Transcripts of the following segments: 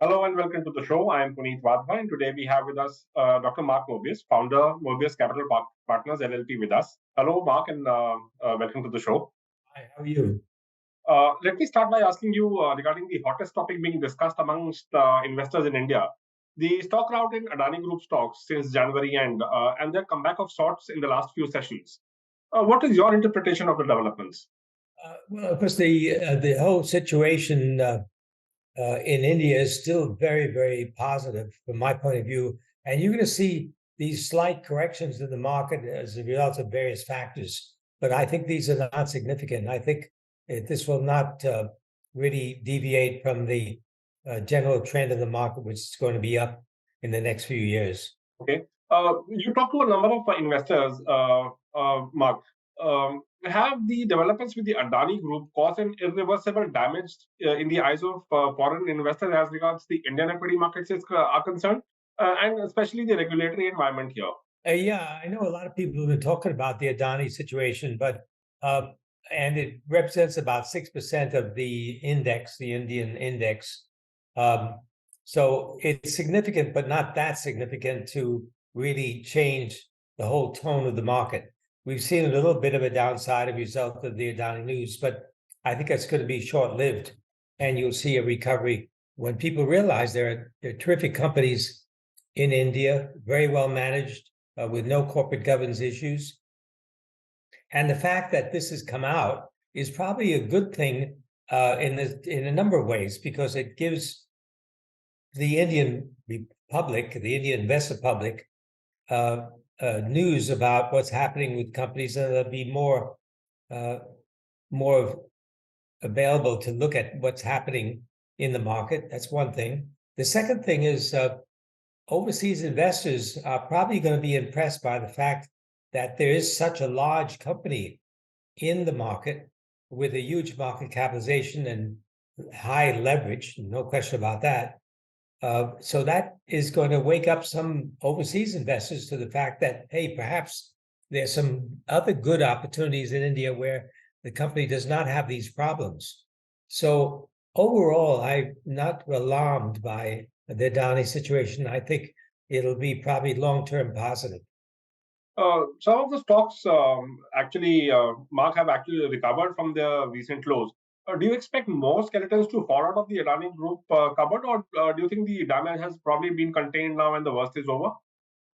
Hello and welcome to the show. I am Puneet Wadhwa, and today we have with us Dr. Mark Mobius, founder Mobius Capital Partners LLP, with us. Hello, Mark, and welcome to the show. Hi, how are you? Let me start by asking you regarding the hottest topic being discussed amongst investors in India, the stock rout in Adani Group stocks since January end, and their comeback of sorts in the last few sessions. What is your interpretation of the developments? Well, of course, the whole situation in India is still very, very positive from my point of view, and you're going to see these slight corrections in the market as a result of various factors. But I think these are not significant. I think this will not really deviate from the general trend of the market, which is going to be up in the next few years. Okay. You talked to a number of investors, Mark. Have the developments with the Adani Group caused an irreversible damage in the eyes of foreign investors as regards the Indian equity markets are concerned, and especially the regulatory environment here? Yeah, I know a lot of people have been talking about the Adani situation, but and it represents about 6% of the index, the Indian index. So it's significant, but not that significant to really change the whole tone of the market. We've seen a little bit of a downside as a result of the Adani news, but I think it's going to be short-lived, and you'll see a recovery when people realize there are terrific companies in India, very well managed, with no corporate governance issues. And the fact that this has come out is probably a good thing in a number of ways, because it gives the Indian public, the Indian investor public, news about what's happening with companies, and they'll be more available to look at what's happening in the market. That's one thing. The second thing is overseas investors are probably going to be impressed by the fact that there is such a large company in the market with a huge market capitalization and high leverage, no question about that. So that is going to wake up some overseas investors to the fact that, hey, perhaps there's some other good opportunities in India where the company does not have these problems. So overall, I'm not alarmed by the Adani situation. I think it'll be probably long-term positive. Some of the stocks Mark, have actually recovered from their recent lows. Do you expect more skeletons to fall out of the Adani Group cupboard, or do you think the damage has probably been contained now and the worst is over?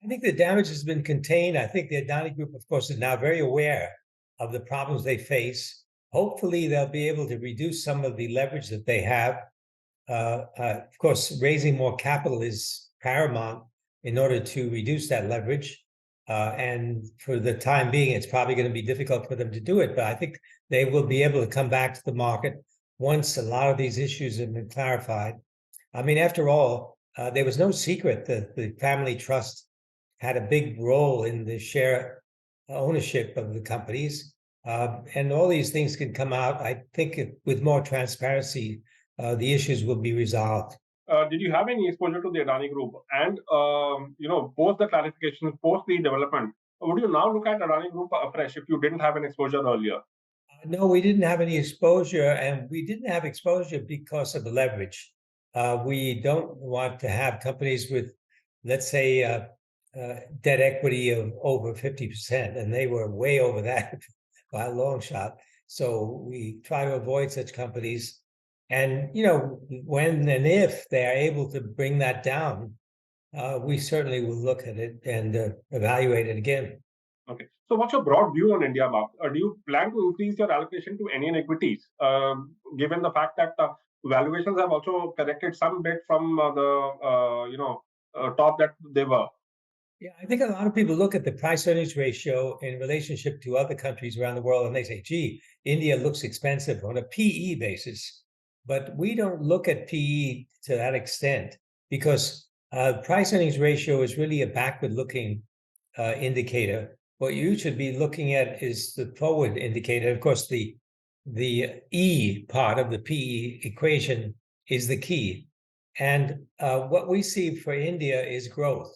I think the damage has been contained. I think the Adani Group, of course, is now very aware of the problems they face. Hopefully, they'll be able to reduce some of the leverage that they have. Of course, raising more capital is paramount in order to reduce that leverage. And for the time being, it's probably going to be difficult for them to do it. But I think they will be able to come back to the market once a lot of these issues have been clarified. I mean, after all, there was no secret that the family trust had a big role in the share ownership of the companies. And all these things can come out. I think with more transparency, the issues will be resolved. Did you have any exposure to the Adani Group? And post the clarification, post the development, would you now look at Adani Group afresh if you didn't have an exposure earlier? No, we didn't have any exposure, and we didn't have exposure because of the leverage. We don't want to have companies with, let's say, debt equity of over 50%, and they were way over that by a long shot. So we try to avoid such companies. And, when and if they are able to bring that down, we certainly will look at it and evaluate it again. Okay. So what's your broad view on India, Mark? Do you plan to increase your allocation to Indian equities, given the fact that valuations have also corrected some bit from the top that they were? Yeah, I think a lot of people look at the price earnings ratio in relationship to other countries around the world, and they say, gee, India looks expensive on a PE basis. But we don't look at PE to that extent, because price earnings ratio is really a backward-looking indicator. What you should be looking at is the forward indicator. Of course, the E part of the PE equation is the key. And what we see for India is growth.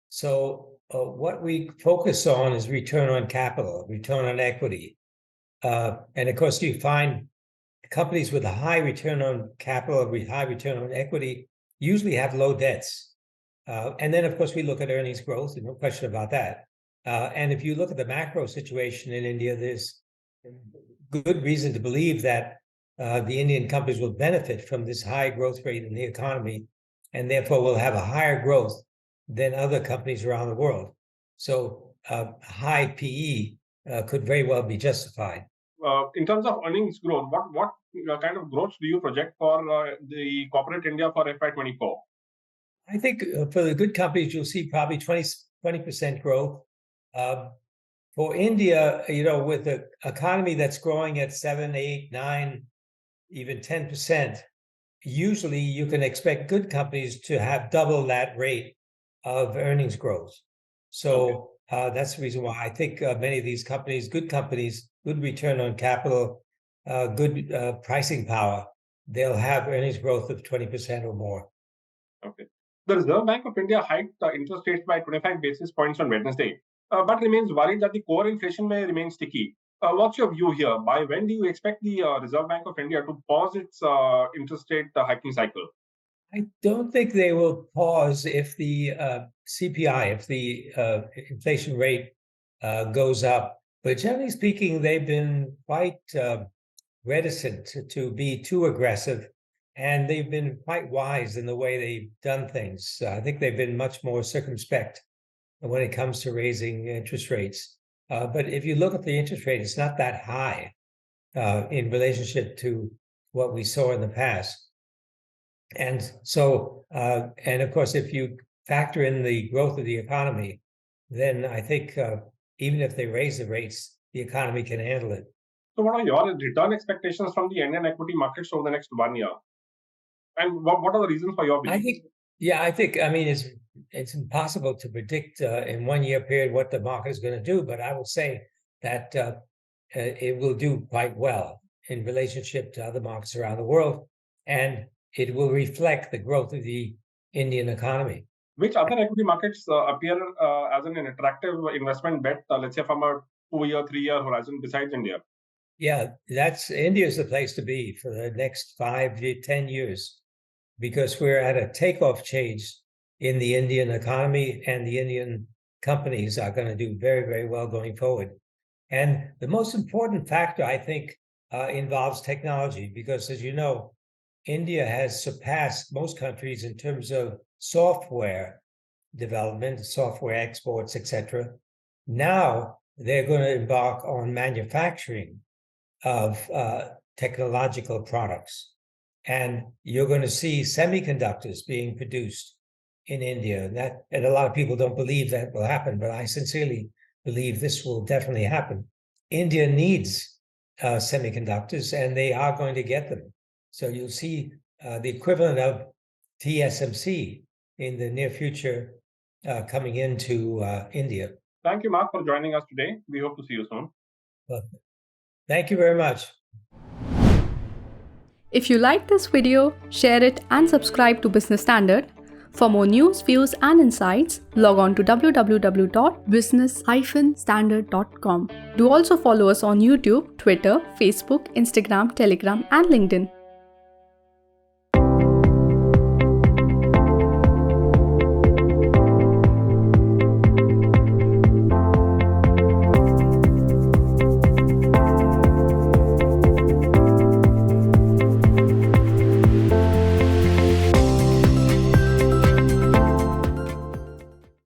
So what we focus on is return on capital, return on equity. And of course, you find companies with a high return on capital, high return on equity usually have low debts. And then, of course, we look at earnings growth, no question about that. And if you look at the macro situation in India, there's good reason to believe that the Indian companies will benefit from this high growth rate in the economy, and therefore will have a higher growth than other companies around the world. So high PE could very well be justified. In terms of earnings growth, what kind of growth do you project for the corporate India for FY24? I think for the good companies, you'll see probably 20% growth. For India, with the economy that's growing at 7, 8, 9, even 10%, usually you can expect good companies to have double that rate of earnings growth. So that's the reason why I think many of these companies, good return on capital, good pricing power, they'll have earnings growth of 20% or more. Okay. The Reserve Bank of India hiked interest rates by 25 basis points on Wednesday, but remains worried that the core inflation may remain sticky. What's your view here? By when do you expect the Reserve Bank of India to pause its interest rate hiking cycle? I don't think they will pause if the CPI, if the inflation rate goes up. But generally speaking, they've been quite reticent to be too aggressive, and they've been quite wise in the way they've done things. I think they've been much more circumspect when it comes to raising interest rates. But if you look at the interest rate, it's not that high in relationship to what we saw in the past. And so, and of course, if you factor in the growth of the economy, then I think even if they raise the rates, the economy can handle it. So what are your return expectations from the Indian equity markets over the next 1 year? And what are the reasons for your belief? I think, it's impossible to predict in 1 year period what the market is going to do, but I will say that it will do quite well in relationship to other markets around the world, and it will reflect the growth of the Indian economy. Which other equity markets appear as an attractive investment bet, let's say from a 2-year, 3-year horizon besides India? Yeah, India is the place to be for the next 5 to 10 years, because we're at a takeoff change in the Indian economy, and the Indian companies are going to do very, very well going forward. And the most important factor, I think, involves technology, because as you know, India has surpassed most countries in terms of software development, software exports, etc. Now they're going to embark on manufacturing of technological products. And you're going to see semiconductors being produced in India. And a lot of people don't believe that will happen, but I sincerely believe this will definitely happen. India needs semiconductors, and they are going to get them. So you'll see the equivalent of TSMC in the near future coming into India. Thank you, Mark, for joining us today. We hope to see you soon. Thank you very much. If you like this video, share it and subscribe to Business Standard. For more news, views and insights, log on to www.business-standard.com. Do also follow us on YouTube, Twitter, Facebook, Instagram, Telegram and LinkedIn.